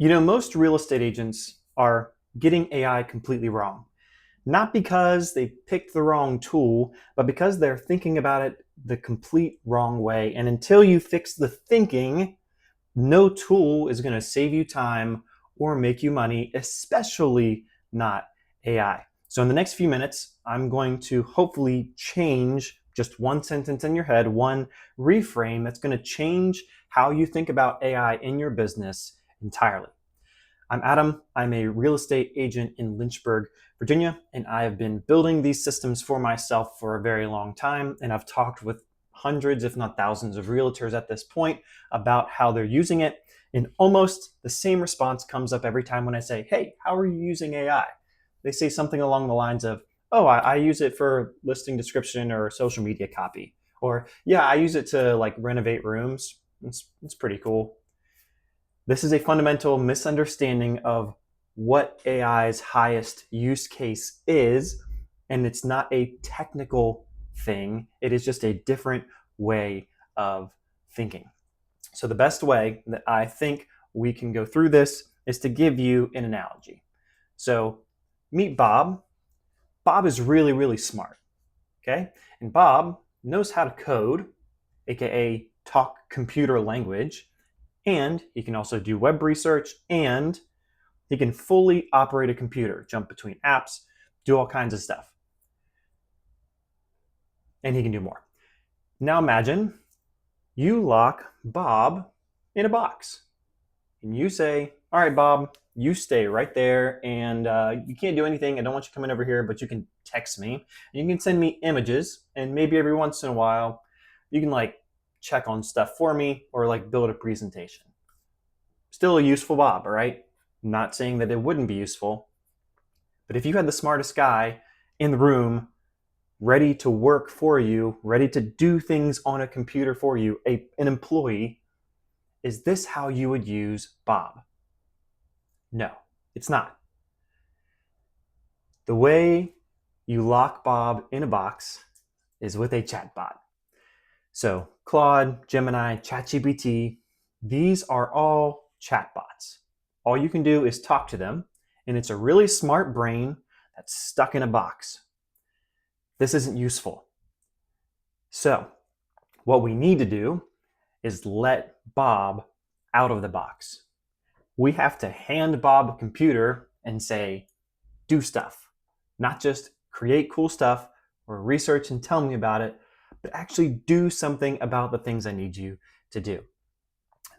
Most real estate agents are getting AI completely wrong. Not because they picked the wrong tool, but because they're thinking about it the complete wrong way. And until you fix the thinking, no tool is going to save you time or make you money, especially not AI. So, in the next few minutes, I'm going to hopefully change just one sentence in your head, one reframe that's going to change how you think about AI in your business entirely. I'm Adam. I'm a real estate agent in Lynchburg, Virginia, and I have been building these systems for myself for a very long time. And I've talked with hundreds, if not thousands, of realtors at this point about how they're using it. And almost the same response comes up every time when I say, "Hey, how are you using AI?" They say something along the lines of, "Oh, I use it for listing description or social media copy." Or, "Yeah, I use it to like renovate rooms. It's pretty cool." This is a fundamental misunderstanding of what AI's highest use case is, and it's not a technical thing. It is just a different way of thinking. So, the best way that I think we can go through this is to give you an analogy. So, meet Bob. Bob is really, really smart. Okay. And Bob knows how to code, aka talk computer language, and he can also do web research, and he can fully operate a computer, jump between apps, do all kinds of stuff. And he can do more. Now imagine you lock Bob in a box and you say, "All right, Bob, you stay right there and you can't do anything. I don't want you coming over here, but you can text me and you can send me images, and maybe every once in a while you can like check on stuff for me or like build a presentation." Still a useful Bob, all right? I'm not saying that it wouldn't be useful, but if you had the smartest guy in the room ready to work for you, ready to do things on a computer for you, an employee, is this how you would use Bob? No, it's not. The way you lock Bob in a box is with a chatbot. So Claude, Gemini, ChatGPT, these are all chatbots. All you can do is talk to them, and it's a really smart brain that's stuck in a box. This isn't useful. So, what we need to do is let Bob out of the box. We have to hand Bob a computer and say, "Do stuff." Not just create cool stuff or research and tell me about it, but actually do something about the things I need you to do.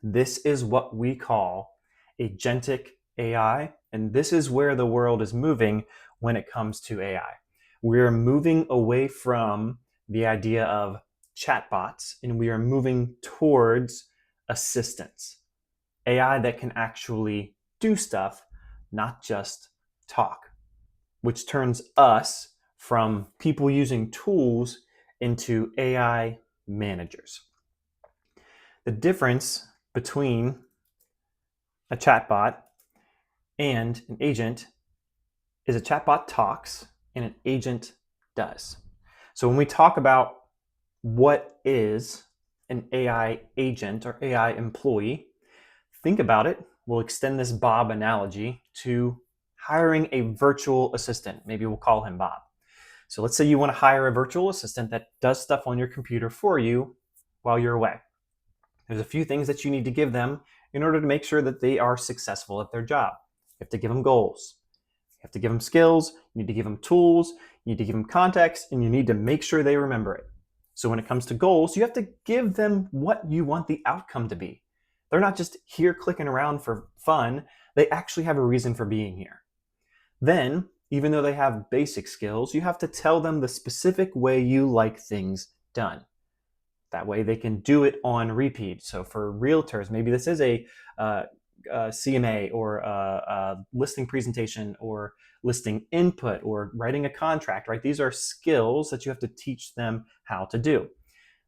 This is what we call agentic AI, and this is where the world is moving when it comes to AI. We're moving away from the idea of chatbots and we are moving towards assistants. AI that can actually do stuff, not just talk, which turns us from people using tools into AI managers. The difference between a chatbot and an agent is a chatbot talks and an agent does. So when we talk about what is an AI agent or AI employee, think about it. We'll extend this Bob analogy to hiring a virtual assistant. Maybe we'll call him Bob. So let's say you want to hire a virtual assistant that does stuff on your computer for you while you're away. There's a few things that you need to give them in order to make sure that they are successful at their job. You have to give them goals. You have to give them skills. You need to give them tools. You need to give them context, and you need to make sure they remember it. So when it comes to goals, you have to give them what you want the outcome to be. They're not just here clicking around for fun. They actually have a reason for being here. Then, even though they have basic skills, you have to tell them the specific way you like things done. That way they can do it on repeat. So for realtors, maybe this is a CMA or a listing presentation or listing input or writing a contract, right? These are skills that you have to teach them how to do.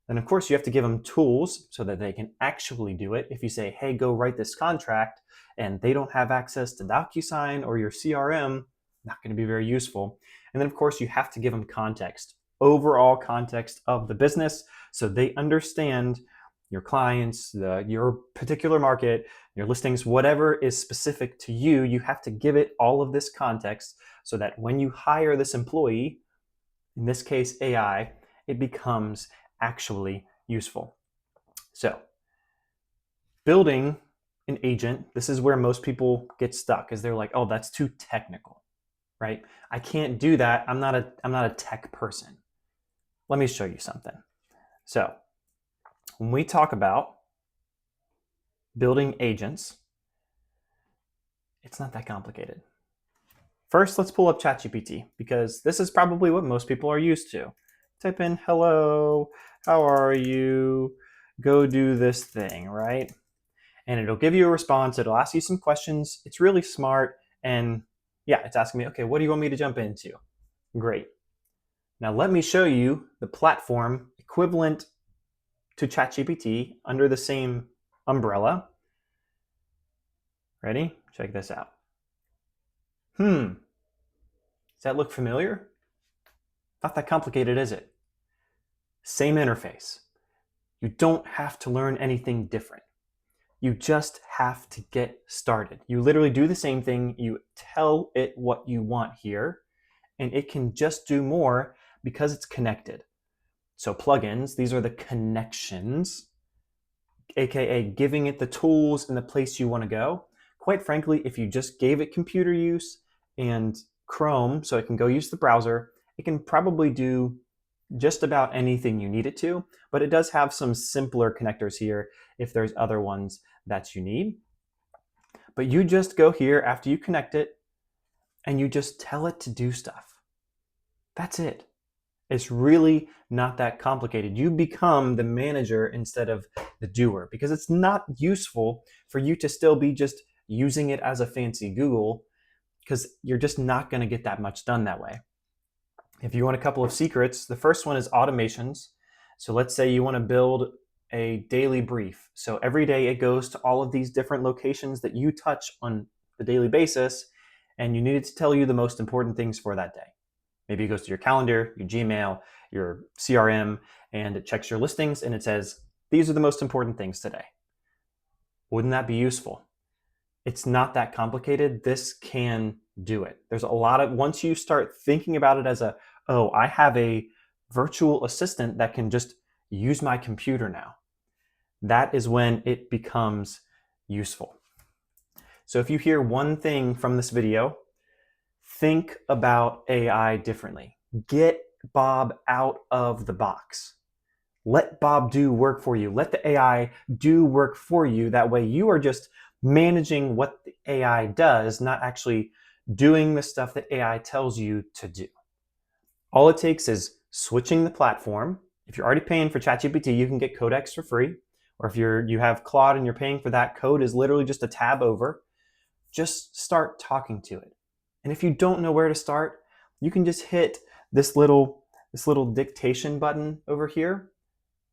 Then of course you have to give them tools so that they can actually do it. If you say, "Hey, go write this contract," and they don't have access to DocuSign or your CRM, not going to be very useful. And then of course you have to give them context, overall context of the business, so they understand your clients, your particular market, your listings, whatever is specific to you, you have to give it all of this context so that when you hire this employee, in this case AI, it becomes actually useful. So building an agent, this is where most people get stuck, is they're like, oh, that's too technical, right? I can't do that. I'm not a tech person. Let me show you something. So when we talk about building agents, it's not that complicated. First, let's pull up ChatGPT, because this is probably what most people are used to. Type in, hello, how are you? Go do this thing, right? And it'll give you a response. It'll ask you some questions. It's really smart. And yeah, it's asking me, okay, what do you want me to jump into? Great. Now let me show you the platform equivalent to ChatGPT under the same umbrella. Ready? Check this out. Does that look familiar? Not that complicated, is it? Same interface. You don't have to learn anything different. You just have to get started. You literally do the same thing. You tell it what you want here, and it can just do more because it's connected. So plugins, these are the connections, aka giving it the tools and the place you want to go. Quite frankly, if you just gave it computer use and Chrome so it can go use the browser, it can probably do just about anything you need it to, but it does have some simpler connectors here if there's other ones that you need. But you just go here after you connect it and you just tell it to do stuff. That's it. It's really not that complicated. You become the manager instead of the doer, because it's not useful for you to still be just using it as a fancy Google, because you're just not going to get that much done that way. If you want a couple of secrets, the first one is automations. So let's say you want to build a daily brief. So every day it goes to all of these different locations that you touch on the daily basis, and you need it to tell you the most important things for that day. Maybe it goes to your calendar, your Gmail, your CRM, and it checks your listings and it says, these are the most important things today. Wouldn't that be useful? It's not that complicated. This can do it. There's a lot of, once you start thinking about it as a, oh, I have a virtual assistant that can just use my computer now, that is when it becomes useful. So if you hear one thing from this video, think about AI differently. Get Bob out of the box. Let Bob do work for you. Let the AI do work for you. That way you are just managing what the AI does, not actually doing the stuff that AI tells you to do. All it takes is switching the platform. If you're already paying for ChatGPT, you can get Codex for free. Or if you have Claude and you're paying for that, Code is literally just a tab over. Just start talking to it. And if you don't know where to start, you can just hit this little dictation button over here.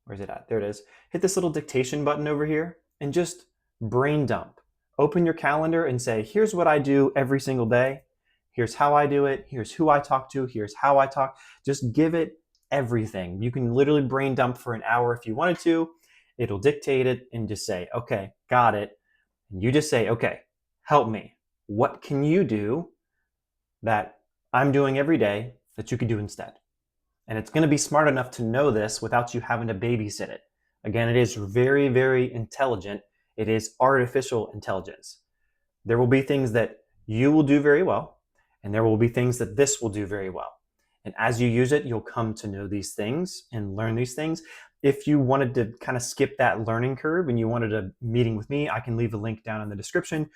Where's it at? There it is. Hit this little dictation button over here and just brain dump. Open your calendar and say, here's what I do every single day. Here's how I do it. Here's who I talk to. Here's how I talk. Just give it everything. You can literally brain dump for an hour if you wanted to. It'll dictate it and just say, okay, got it. And you just say, okay, help me. What can you do that I'm doing every day that you could do instead? And it's going to be smart enough to know this without you having to babysit it. Again, it is very, very intelligent. It is artificial intelligence. There will be things that you will do very well, and there will be things that this will do very well. And as you use it, you'll come to know these things and learn these things. If you wanted to kind of skip that learning curve and you wanted a meeting with me, I can leave a link down in the description.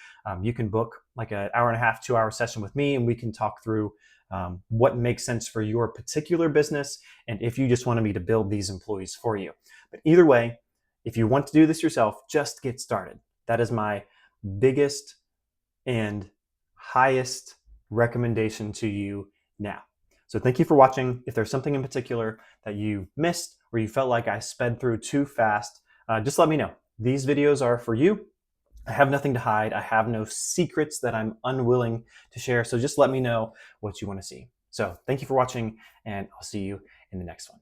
You can book like an hour and a half, 2 hour session with me, and we can talk through what makes sense for your particular business, and if you just wanted me to build these employees for you. But either way, if you want to do this yourself, just get started. That is my biggest and highest recommendation to you now. So thank you for watching. If there's something in particular that you missed or you felt like I sped through too fast, just let me know. These videos are for you. I have nothing to hide. I have no secrets that I'm unwilling to share. So just let me know what you want to see. So thank you for watching, and I'll see you in the next one.